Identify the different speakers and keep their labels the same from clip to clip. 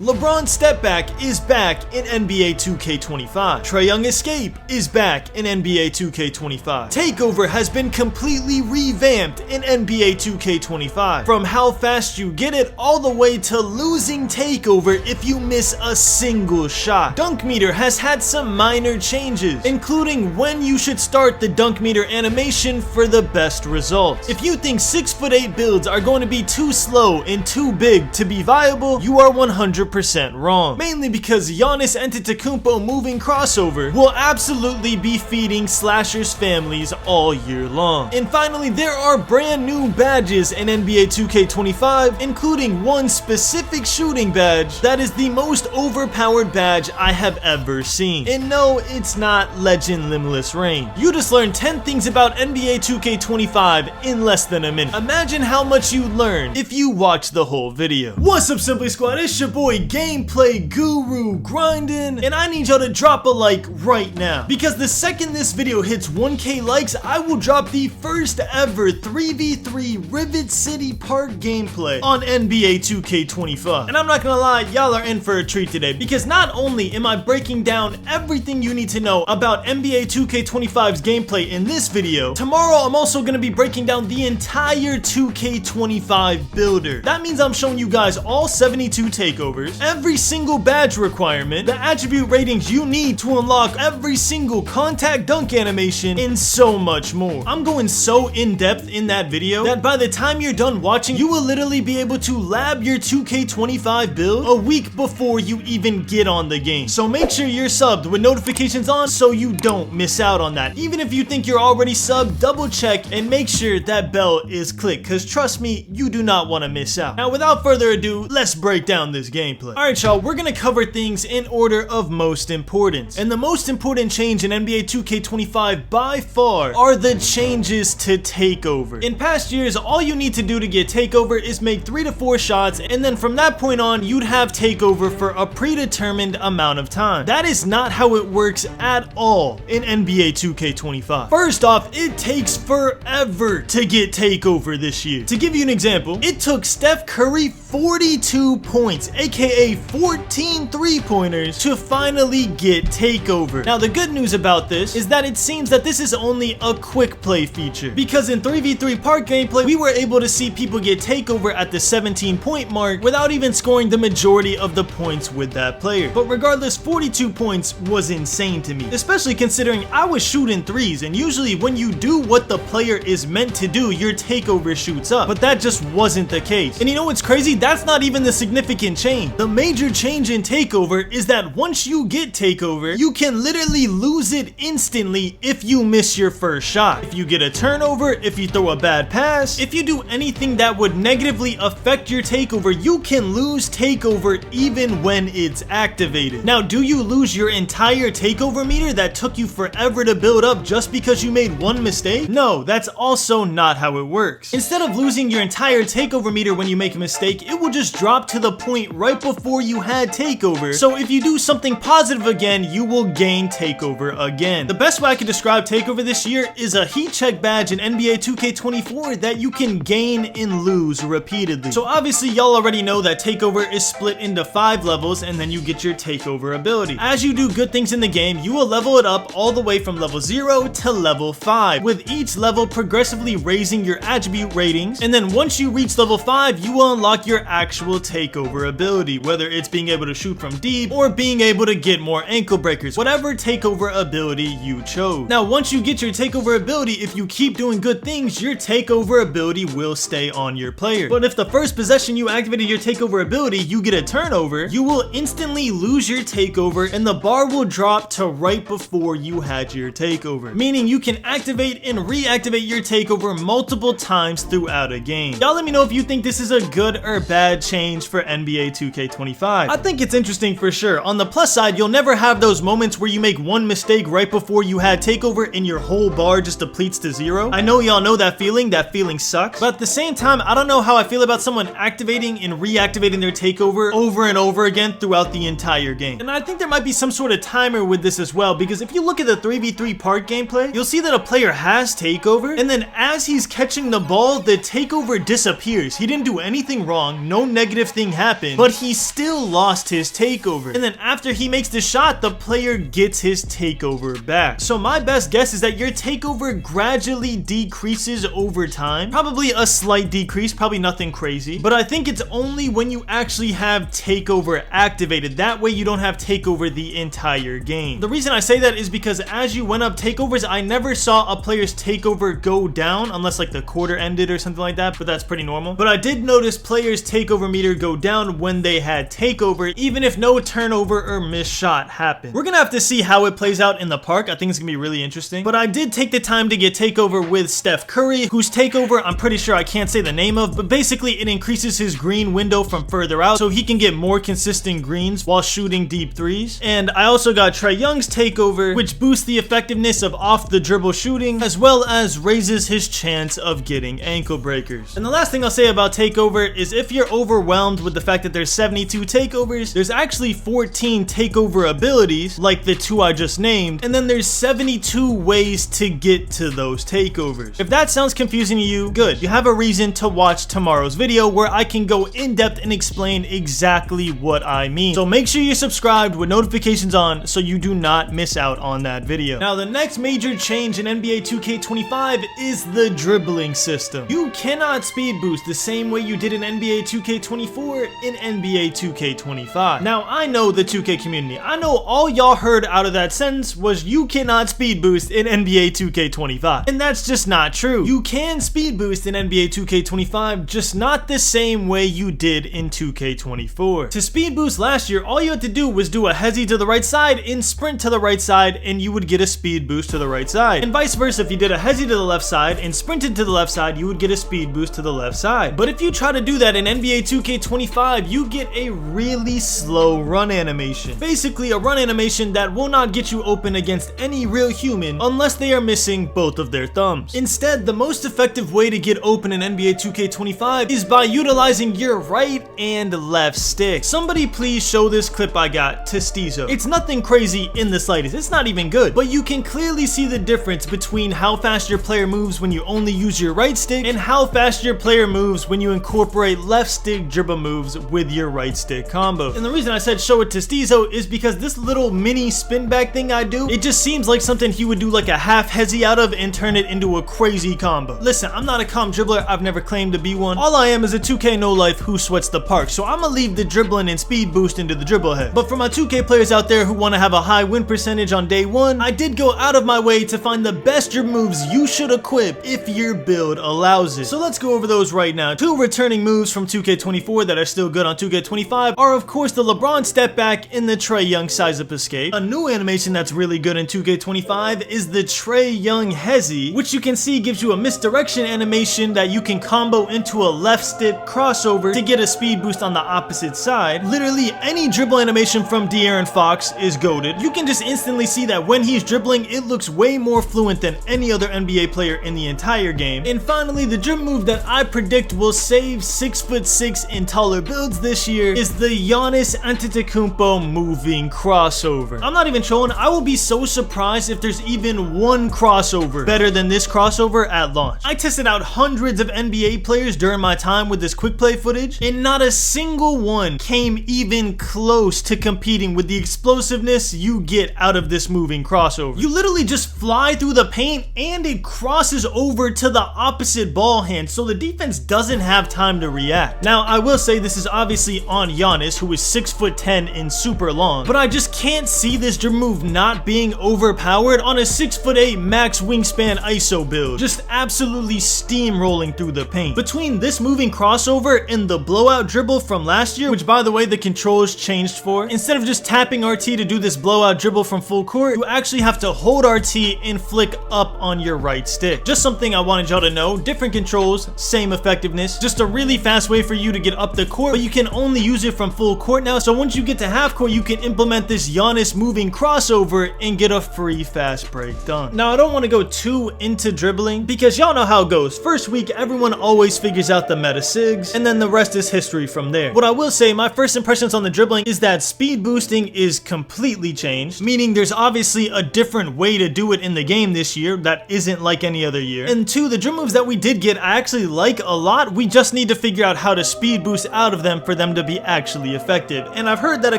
Speaker 1: LeBron's step back is back in NBA 2K25. Trae Young escape is back in NBA 2K25. Takeover has been completely revamped in NBA 2K25. From how fast you get it all the way to losing Takeover if you miss a single shot. Dunk meter has had some minor changes, including when you should start the dunk meter animation for the best results. If you think 6'8" builds are going to be too slow and too big to be viable, you are 100% wrong. Mainly because Giannis Antetokounmpo moving crossover will absolutely be feeding slashers families all year long. And finally, there are brand new badges in NBA 2K25, including one specific shooting badge that is the most overpowered badge I have ever seen. And no, it's not Legend Limitless Reign. You just learned 10 things about NBA 2K25 in less than a minute. Imagine how much you learn if you watch the whole video. What's up, Simply Squad? It's your boy Gameplay Guru grinding, and I need y'all to drop a like right now, because the second this video hits 1K likes, I will drop the first ever 3v3 Rivet City Park gameplay on NBA 2K25. And I'm not gonna lie, y'all are in for a treat today, because not only am I breaking down everything you need to know about NBA 2K25's gameplay in this video, tomorrow I'm also gonna be breaking down the entire 2K25 builder. That means I'm showing you guys all 72 takeovers, every single badge requirement, the attribute ratings you need to unlock every single contact dunk animation, and so much more. I'm going so in depth in that video that by the time you're done watching, you will literally be able to lab your 2K25 build a week before you even get on the game. So make sure you're subbed with notifications on so you don't miss out on that. Even if you think you're already subbed, double check and make sure that bell is clicked, because trust me, you do not want to miss out. Now without further ado, let's break down this gameplay. Alright y'all, we're gonna cover things in order of most importance. And the most important change in NBA 2K25 by far are the changes to Takeover. In past years, all you need to do to get Takeover is make 3 to 4 shots, and then from that point on, you'd have Takeover for a predetermined amount of time. That is not how it works at all in NBA 2K25. First off, it takes forever to get Takeover this year. To give you an example, it took Steph Curry 42 points, aka 14 3-pointers, to finally get Takeover. Now the good news about this is that it seems that this is only a quick play feature, because in 3v3 park gameplay, we were able to see people get Takeover at the 17-point mark without even scoring the majority of the points with that player. But regardless, 42 points was insane to me, especially considering I was shooting threes, and usually when you do what the player is meant to do, your Takeover shoots up, but that just wasn't the case. And you know what's crazy? That's not even the significant change. The major change in Takeover is that once you get Takeover, you can literally lose it instantly if you miss your first shot. If you get a turnover, if you throw a bad pass, if you do anything that would negatively affect your Takeover, you can lose Takeover even when it's activated. Now, do you lose your entire Takeover meter that took you forever to build up just because you made one mistake? No, that's also not how it works. Instead of losing your entire Takeover meter when you make a mistake, it will just drop to the point right before you had Takeover. So if you do something positive again, you will gain Takeover again. The best way I can describe Takeover this year is a heat check badge in NBA 2K24 that you can gain and lose repeatedly. So obviously y'all already know that Takeover is split into 5 levels, and then you get your Takeover ability. As you do good things in the game, you will level it up all the way from level 0 to level 5, with each level progressively raising your attribute ratings, and then once you reach level 5, you will unlock your actual Takeover ability, whether it's being able to shoot from deep or being able to get more ankle breakers, whatever Takeover ability you chose. Now once you get your Takeover ability, if you keep doing good things, your Takeover ability will stay on your player. But if the first possession you activated your Takeover ability, you get a turnover, you will instantly lose your Takeover, and the bar will drop to right before you had your Takeover, meaning you can activate and reactivate your Takeover multiple times throughout a game. Y'all let me know if you think this is a good or bad change for NBA 2K25. I think it's interesting for sure. On the plus side, you'll never have those moments where you make one mistake right before you had Takeover and your whole bar just depletes to 0. I know y'all know that feeling sucks, but at the same time, I don't know how I feel about someone activating and reactivating their Takeover over and over again throughout the entire game. And I think there might be some sort of timer with this as well, because if you look at the 3v3 park gameplay, you'll see that a player has Takeover, and then as he's catching the ball, the Takeover disappears. He didn't do anything wrong, no negative thing happened, but he still lost his takeover. And then after he makes the shot, the player gets his takeover back. So my best guess is that your takeover gradually decreases over time. Probably a slight decrease, probably nothing crazy, but I think it's only when you actually have takeover activated. That way you don't have takeover the entire game. The reason I say that is because as you went up takeovers, I never saw a player's takeover go down unless like the quarter ended or something like that, but that's pretty normal. But I did notice players' takeover meter go down when they had takeover, even if no turnover or missed shot happened. We're gonna have to see how it plays out in the park. I think it's gonna be really interesting. But I did take the time to get takeover with Steph Curry, whose takeover I'm pretty sure I can't say the name of, but basically it increases his green window from further out so he can get more consistent greens while shooting deep threes. And I also got Trae Young's takeover, which boosts the effectiveness of off the dribble shooting as well as raises his chance of getting ankle breakers. And the last thing I'll say about takeover is if you're overwhelmed with the fact that there's 72 takeovers, there's actually 14 takeover abilities like the two I just named, and then there's 72 ways to get to those takeovers. If that sounds confusing to you, good. You have a reason to watch tomorrow's video where I can go in depth and explain exactly what I mean. So make sure you're subscribed with notifications on so you do not miss out on that video. Now the next major change in NBA 2K25 is the dribbling system. You cannot speed boost the same way you did in NBA 2K24 in NBA 2K25. Now I know the 2K community. I know all y'all heard out of that sentence was you cannot speed boost in NBA 2K25. And that's just not true. You can speed boost in NBA 2K25, just not the same way you did in 2K24. To speed boost last year, all you had to do was do a hezzy to the right side and sprint to the right side and you would get a speed boost to the right side. And vice versa, if you did a hezzy to the left side and sprinted to the left side, you would get a speed boost to the left side. But if you try to do that in NBA 2K25, you get a really slow run animation. Basically a run animation that will not get you open against any real human unless they are missing both of their thumbs. Instead, the most effective way to get open in NBA 2K25 is by utilizing your right and left stick. Somebody please show this clip I got to Stizo. It's nothing crazy in the slightest, it's not even good, but you can clearly see the difference between how fast your player moves when you only use your right stick and how fast your player moves when you incorporate left stick dribble moves with your right stick combo. And the reason I said show it to Stizo is because this little mini spin back thing I do, it just seems like something he would do like a half hezzy out of and turn it into a crazy combo. Listen, I'm not a comp dribbler, I've never claimed to be one. All I am is a 2K no life who sweats the park, so I'ma leave the dribbling and speed boost into the dribble head. But for my 2K players out there who want to have a high win percentage on day one, I did go out of my way to find the best dribble moves you should equip if your build allows it. So let's go over those right now. Two returning moves from 2K24 that are still good on 2K25 are of course the LeBron step back and the Trae Young size up escape. A new animation that's really good in 2K25 is the Trae Young hezzy, which you can see gives you a misdirection animation that you can combo into a left stick crossover to get a speed boost on the opposite side. Literally any dribble animation from De'Aaron Fox is goated. You can just instantly see that when he's dribbling, it looks way more fluent than any other NBA player in the entire game. And finally, the dribble move that I predict will save 6'6" and taller builds this year is the Giannis Antetokounmpo moving crossover. I'm not even trolling, I will be so surprised if there's even one crossover better than this crossover at launch. I tested out hundreds of NBA players during my time with this quick play footage, and not a single one came even close to competing with the explosiveness you get out of this moving crossover. You literally just fly through the paint and it crosses over to the opposite ball hand, so the defense doesn't have time to react. Now, I will say this is obviously on Giannis, who is 6'10" and super long, but I just can't see this dribble move not being overpowered on a 6'8" max wingspan ISO build. Just absolutely steamrolling through the paint. Between this moving crossover and the blowout dribble from last year, which by the way the controls changed for, instead of just tapping RT to do this blowout dribble from full court, you actually have to hold RT and flick up on your right stick. Just something I wanted y'all to know. Different controls, same effectiveness, just a really fast way for you to get up the court, but you can only use it from full court now, so once you get to half court you can implement this Giannis moving crossover and get a free fast break done. Now I don't want to go too into dribbling because y'all know how it goes. First week everyone always figures out the meta sigs and then the rest is history from there. What I will say, my first impressions on the dribbling is that speed boosting is completely changed, meaning there's obviously a different way to do it in the game this year that isn't like any other year. And two, the dribble moves that we did get I actually like a lot, we just need to figure out how to speed boost out of them for them to be actually effective. And I've heard that a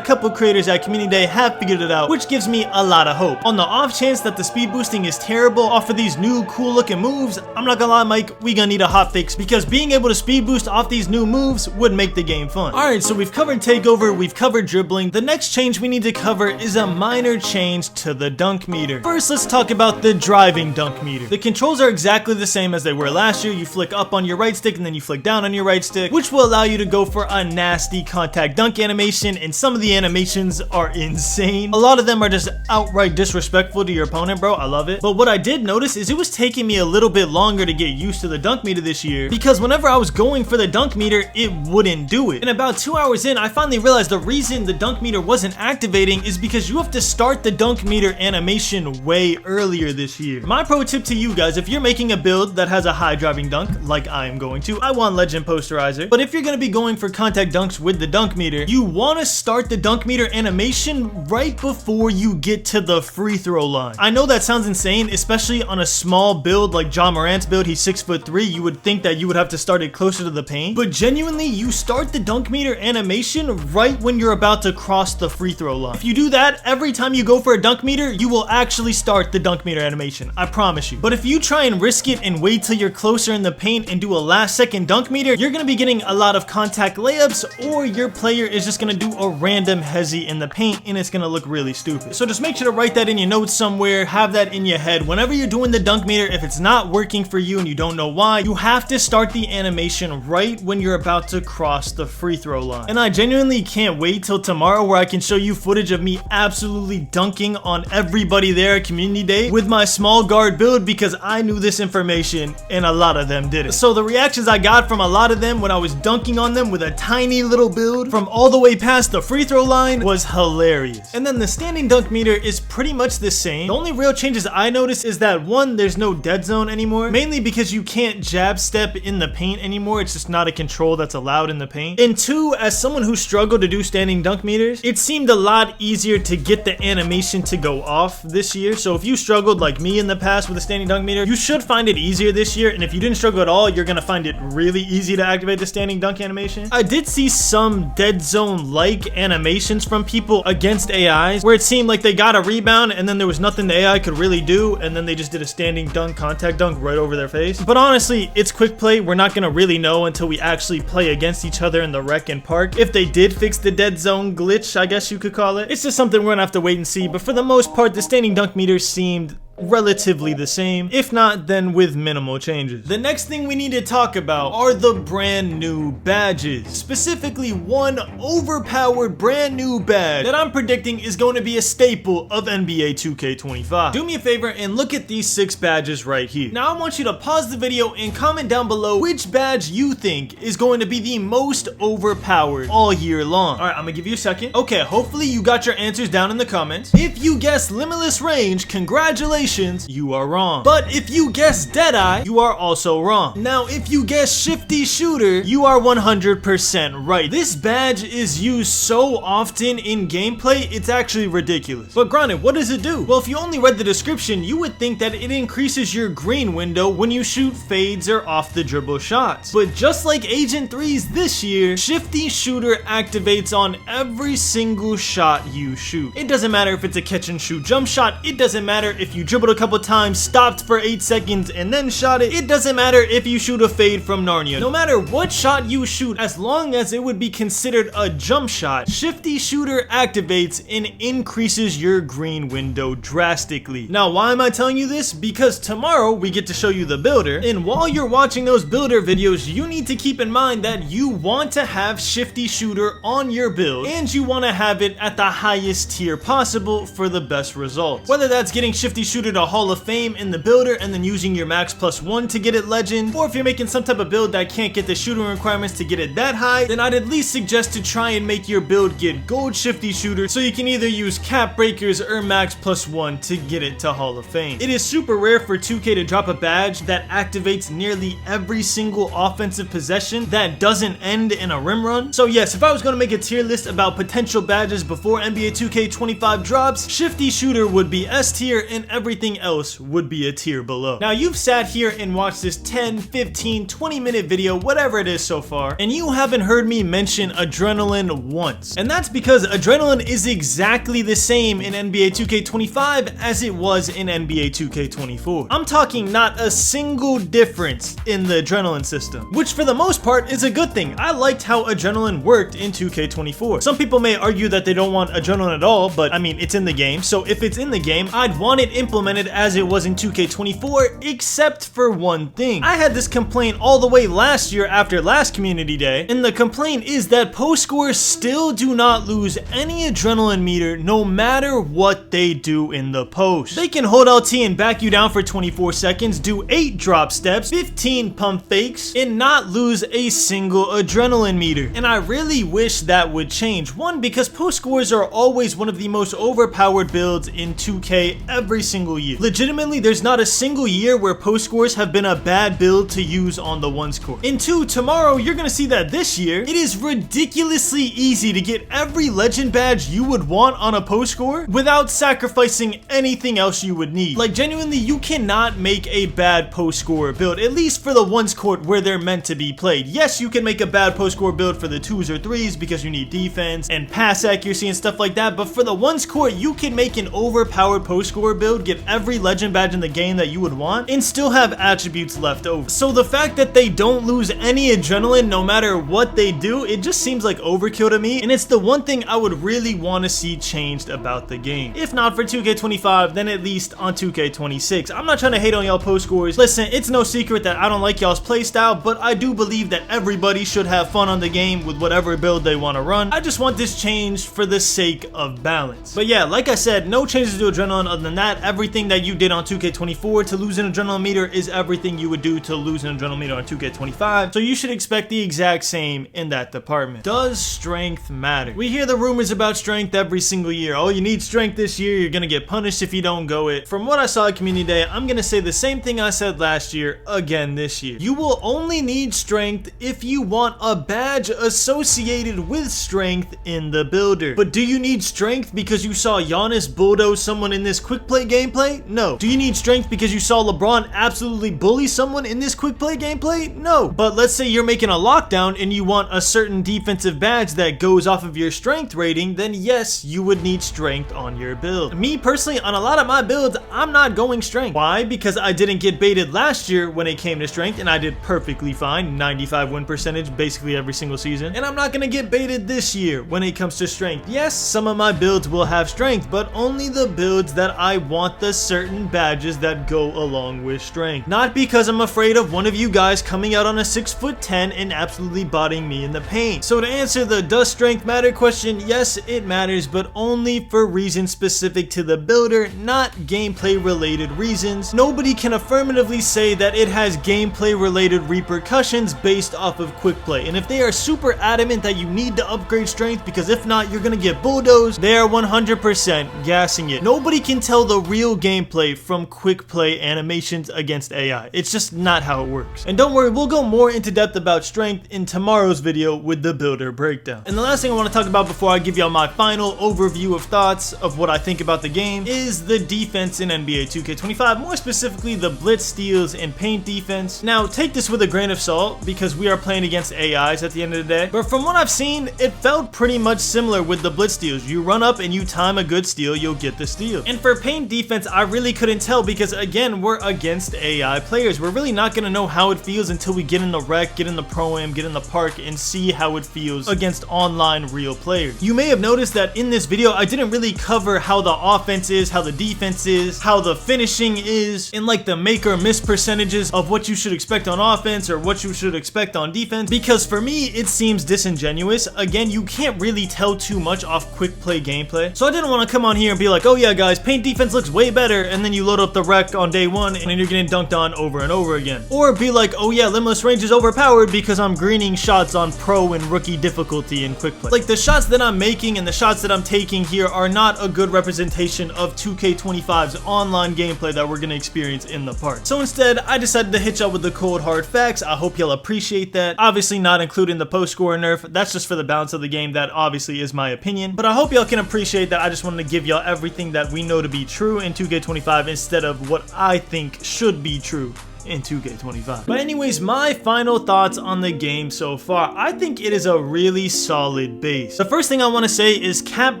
Speaker 1: couple creators at Community Day have figured it out, which gives me a lot of hope. On the off chance that the speed boosting is terrible off of these new cool looking moves, I'm not gonna lie, Mike, we gonna need a hotfix, because being able to speed boost off these new moves would make the game fun. Alright, so we've covered takeover, we've covered dribbling. The next change we need to cover is a minor change to the dunk meter. First, let's talk about the driving dunk meter. The controls are exactly the same as they were last year. You flick up on your right stick and then you flick down on your right stick, which will allow you to go for a nasty contact dunk animation, and some of the animations are insane. A lot of them are just outright disrespectful to your opponent, bro. I love it. But what I did notice is it was taking me a little bit longer to get used to the dunk meter this year, because whenever I was going for the dunk meter, it wouldn't do it. And about 2 hours in, I finally realized the reason the dunk meter wasn't activating is because you have to start the dunk meter animation way earlier this year. My pro tip to you guys, if you're making a build that has a high driving dunk, like I am going to, I want Legend Posterizer. But if you're going to be going for contact dunks with the dunk meter, you want to start the dunk meter animation right before you get to the free throw line. I know that sounds insane, especially on a small build like Ja Morant's build. He's 6'3". You would think that you would have to start it closer to the paint, but genuinely, you start the dunk meter animation right when you're about to cross the free throw line. If you do that every time you go for a dunk meter, you will actually start the dunk meter animation. I promise you. But if you try and risk it and wait till you're closer in the paint and do a last second dunk meter, you're gonna be getting a lot of contact layups, or your player is just gonna do a random hezzy in the paint and it's gonna look really stupid. So just make sure to write that in your notes somewhere, have that in your head. Whenever you're doing the dunk meter, if it's not working for you and you don't know why, you have to start the animation right when you're about to cross the free throw line. And I genuinely can't wait till tomorrow where I can show you footage of me absolutely dunking on everybody there at Community Day with my small guard build, because I knew this information and a lot of them didn't. So the reactions I got from a lot of them when I was dunking on them with a tiny little build from all the way past the free throw line was hilarious. And then the standing dunk meter is pretty much the same. The only real changes I noticed is that, one, there's no dead zone anymore, mainly because you can't jab step in the paint anymore. It's just not a control that's allowed in the paint. And two, as someone who struggled to do standing dunk meters, it seemed a lot easier to get the animation to go off this year. So if you struggled like me in the past with a standing dunk meter, you should find it easier this year. And if you didn't struggle at all, you're gonna find it really easy to activate the standing dunk animation. I did see some dead zone like animations from people against AIs where it seemed like they got a rebound and then there was nothing the AI could really do, and then they just did a standing dunk, contact dunk right over their face. But honestly, it's quick play. We're not gonna really know until we actually play against each other in the rec and park if they did fix the dead zone glitch, I guess you could call it. It's just something we're gonna have to wait and see, but for the most part, the standing dunk meter seemed relatively the same, if not then with minimal changes. The next thing we need to talk about are the brand new badges, specifically one overpowered brand new badge that I'm predicting is going to be a staple of NBA 2K25. Do me a favor and look at these 6 badges right here. Now I want you to pause the video and comment down below which badge you think is going to be the most overpowered all year long. Alright, I'm gonna give you a second. Okay, hopefully you got your answers down in the comments. If you guessed Limitless Range, congratulations, you are wrong. But if you guess Deadeye, you are also wrong. Now, if you guess Shifty Shooter, you are 100% right. This badge is used so often in gameplay, it's actually ridiculous. But granted, what does it do? Well, if you only read the description, you would think that it increases your green window when you shoot fades or off the dribble shots. But just like Agent 3's this year, Shifty Shooter activates on every single shot you shoot. It doesn't matter if it's a catch and shoot jump shot. It doesn't matter if you dribbled a couple times, stopped for 8 seconds, and then shot it. It doesn't matter if you shoot a fade from Narnia. No matter what shot you shoot, as long as it would be considered a jump shot, Shifty Shooter activates and increases your green window drastically. Now, why am I telling you this? Because tomorrow we get to show you the builder, and while you're watching those builder videos, you need to keep in mind that you want to have Shifty Shooter on your build, and you want to have it at the highest tier possible for the best results. Whether that's getting Shifty Shooter to Hall of Fame in the builder and then using your max +1 to get it legend, or if you're making some type of build that can't get the shooting requirements to get it that high, then I'd at least suggest to try and make your build get gold Shifty Shooter so you can either use cap breakers or max +1 to get it to Hall of Fame. It is super rare for 2K to drop a badge that activates nearly every single offensive possession that doesn't end in a rim run. So yes, if I was going to make a tier list about potential badges before NBA 2K25 drops, Shifty Shooter would be S tier and every everything else would be a tier below. Now you've sat here and watched this 10, 15, 20 minute video, whatever it is so far, and you haven't heard me mention adrenaline once. And that's because adrenaline is exactly the same in NBA 2K25 as it was in NBA 2K24. I'm talking not a single difference in the adrenaline system, which for the most part is a good thing. I liked how adrenaline worked in 2K24. Some people may argue that they don't want adrenaline at all, but I mean, it's in the game, so if it's in the game, I'd want it implemented as it was in 2K24, except for one thing. I had this complaint all the way last year after last community day, and the complaint is that post scores still do not lose any adrenaline meter no matter what they do in the post. They can hold LT and back you down for 24 seconds, do 8 drop steps, 15 pump fakes, and not lose a single adrenaline meter. And I really wish that would change. One, because post scores are always one of the most overpowered builds in 2K every single year. Legitimately, there's not a single year where post scores have been a bad build to use on the 1 score. And 2, tomorrow you're gonna see that this year, it is ridiculously easy to get every legend badge you would want on a post score without sacrificing anything else you would need. Like genuinely, you cannot make a bad post score build, at least for the 1s court where they're meant to be played. Yes, you can make a bad post score build for the 2s or 3s because you need defense and pass accuracy and stuff like that, but for the 1s court, you can make an overpowered post score build, get every legend badge in the game that you would want, and still have attributes left over. So the fact that they don't lose any adrenaline no matter what they do, it just seems like overkill to me, and it's the one thing I would really want to see changed about the game. If not for 2K25, then at least on 2K26. I'm not trying to hate on y'all post scores. Listen, it's no secret that I don't like y'all's playstyle, but I do believe that everybody should have fun on the game with whatever build they want to run. I just want this changed for the sake of balance. But yeah, like I said, no changes to adrenaline. Other than that, everything that you did on 2K24 to lose an adrenaline meter is everything you would do to lose an adrenaline meter on 2K25, so you should expect the exact same in that department. Does strength matter? We hear the rumors about strength every single year. Oh, you need strength this year, you're gonna get punished if you don't go it. From what I saw at Community Day, I'm gonna say the same thing I said last year again this year. You will only need strength if you want a badge associated with strength in the builder. But do you need strength because you saw Giannis bulldoze someone in this quick play gameplay? No. Do you need strength because you saw LeBron absolutely bully someone in this quick play gameplay? No. But let's say you're making a lockdown and you want a certain defensive badge that goes off of your strength rating, then yes, you would need strength on your build. Me personally, on a lot of my builds, I'm not going strength. Why? Because I didn't get baited last year when it came to strength, and I did perfectly fine, 95 win percentage basically every single season. And I'm not gonna get baited this year when it comes to strength. Yes, some of my builds will have strength, but only the builds that I want the certain badges that go along with strength. Not because I'm afraid of one of you guys coming out on a 6'10" and absolutely botting me in the paint. So to answer the does strength matter question, yes, it matters, but only for reasons specific to the builder, not gameplay related reasons. Nobody can affirmatively say that it has gameplay related repercussions based off of quick play. And if they are super adamant that you need to upgrade strength because if not you're gonna get bulldozed, they are 100% gassing it. Nobody can tell the real gameplay from quick play animations against AI. It's just not how it works. And don't worry, we'll go more into depth about strength in tomorrow's video with the builder breakdown. And the last thing I want to talk about before I give y'all my final overview of thoughts of what I think about the game is the defense in NBA 2K25, more specifically the blitz steals and paint defense. Now take this with a grain of salt because we are playing against AIs at the end of the day, but from what I've seen, it felt pretty much similar with the blitz steals. You run up and you time a good steal, you'll get the steal. And for paint defense, I really couldn't tell because again, we're against AI players. We're really not going to know how it feels until we get in the rec, get in the pro-am, get in the park, and see how it feels against online real players. You may have noticed that in this video, I didn't really cover how the offense is, how the defense is, how the finishing is, and like the make or miss percentages of what you should expect on offense or what you should expect on defense, because for me, it seems disingenuous. Again, you can't really tell too much off quick play gameplay. So I didn't want to come on here and be like, oh yeah guys, paint defense looks way better, and then you load up the rec on day one and you're getting dunked on over and over again. Or be like, oh yeah, limitless range is overpowered because I'm greening shots on pro and rookie difficulty in quick play. Like the shots that I'm making and the shots that I'm taking here are not a good representation of 2K25's online gameplay that we're gonna experience in the park. So instead, I decided to hit y'all with the cold hard facts. I hope y'all appreciate that. Obviously not including the post score nerf. That's just for the balance of the game. That obviously is my opinion, but I hope y'all can appreciate that. I just wanted to give y'all everything that we know to be true in 2K25 instead of what I think should be true in 2K25. But anyways, my final thoughts on the game so far. I think it is a really solid base. The first thing I want to say is Cap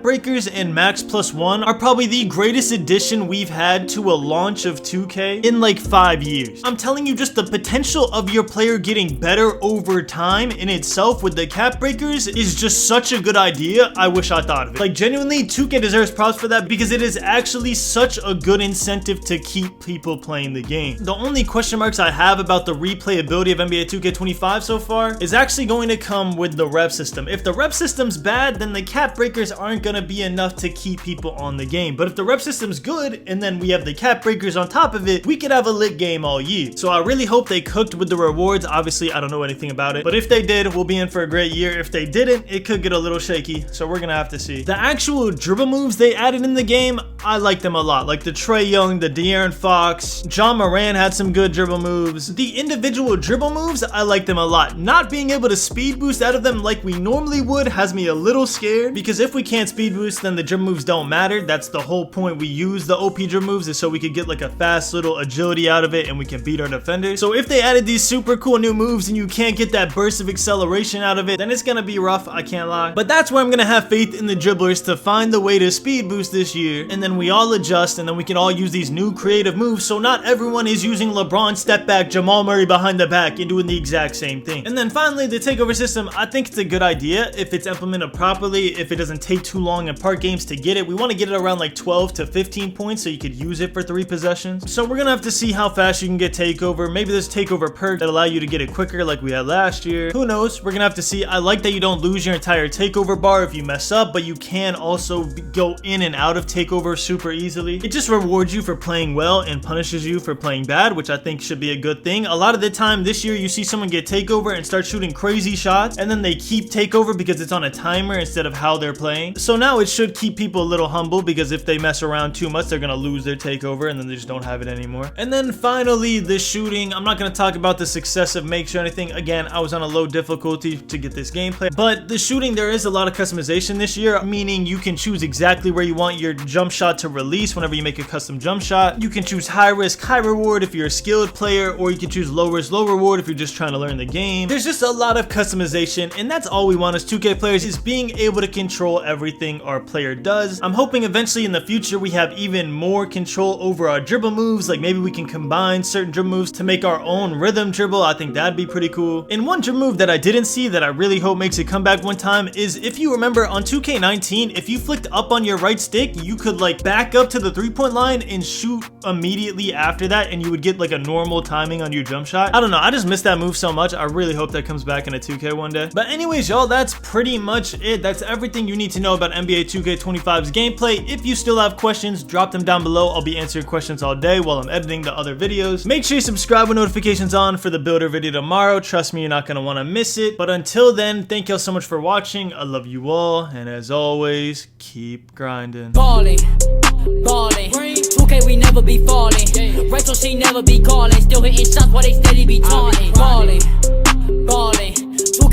Speaker 1: Breakers and Max Plus 1 are probably the greatest addition we've had to a launch of 2K in like 5 years. I'm telling you, just the potential of your player getting better over time in itself with the Cap Breakers is just such a good idea. I wish I thought of it. Like, genuinely, 2K deserves props for that because it is actually such a good incentive to keep people playing the game. The only question marks I have about the replayability of NBA 2K25 so far is actually going to come with the rep system. If the rep system's bad, then the cap breakers aren't going to be enough to keep people on the game. But if the rep system's good and then we have the cap breakers on top of it, we could have a lit game all year. So I really hope they cooked with the rewards. Obviously, I don't know anything about it, but if they did, we'll be in for a great year. If they didn't, it could get a little shaky, so we're gonna have to see. The actual dribble moves they added in the game, I like them a lot. Like the Trae Young, the De'Aaron Fox, John Moran had some good dribble moves. The individual dribble moves, I like them a lot. Not being able to speed boost out of them like we normally would has me a little scared, because if we can't speed boost, then the dribble moves don't matter. That's the whole point we use the OP dribble moves, is so we could get like a fast little agility out of it and we can beat our defenders. So if they added these super cool new moves and you can't get that burst of acceleration out of it, then it's gonna be rough, I can't lie. But that's where I'm gonna have faith in the dribblers to find the way to speed boost this year, and then we all adjust, and then we can all use these new creative moves so not everyone is using LeBron step back, Jamal Murray behind the back and doing the exact same thing. And then finally, the takeover system, I think it's a good idea if it's implemented properly, if it doesn't take too long in part games to get it. We want to get it around like 12 to 15 points so you could use it for 3 possessions. So we're gonna have to see how fast you can get takeover. Maybe there's takeover perks that allow you to get it quicker like we had last year. Who knows? We're gonna have to see. I like that you don't lose your entire takeover bar if you mess up, but you can also go in and out of takeover super easily. It just rewards you for playing well and punishes you for playing bad, which I think should be a good thing. A lot of the time this year you see someone get takeover and start shooting crazy shots, and then they keep takeover because it's on a timer instead of how they're playing. So now it should keep people a little humble, because if they mess around too much, they're gonna lose their takeover and then they just don't have it anymore. And then finally, the shooting. I'm not gonna talk about the successive makes or anything. Again, I was on a low difficulty to get this gameplay, but the shooting, there is a lot of customization this year, meaning you can choose exactly where you want your jump shot to release whenever you make a custom jump shot. You can choose high risk, high reward if you're a skilled player, or you can choose low risk, low reward if you're just trying to learn the game. There's just a lot of customization, and that's all we want as 2K players, is being able to control everything our player does. I'm hoping eventually in the future we have even more control over our dribble moves, like maybe we can combine certain dribble moves to make our own rhythm dribble. I think that'd be pretty cool. And one dribble move that I didn't see that I really hope makes a comeback one time is, if you remember on 2K19, if you flicked up on your right stick, you could like back up to the 3-point line and shoot immediately after that, and you would get like a normal timing on your jump shot. I don't know, I just miss that move so much. I really hope that comes back in a 2K one day. But anyways, y'all, that's pretty much it. That's everything you need to know about NBA 2K25's gameplay. If you still have questions, drop them down below. I'll be answering questions all day while I'm editing the other videos. Make sure you subscribe with notifications on for the builder video tomorrow. Trust me, you're not gonna want to miss it. But until then, thank y'all so much for watching. I love you all, and as always, keep grinding.
Speaker 2: Ballin', 2K we never be falling. Rachel she never be calling. Still hitting shots while they steady be taunting. Ballin'.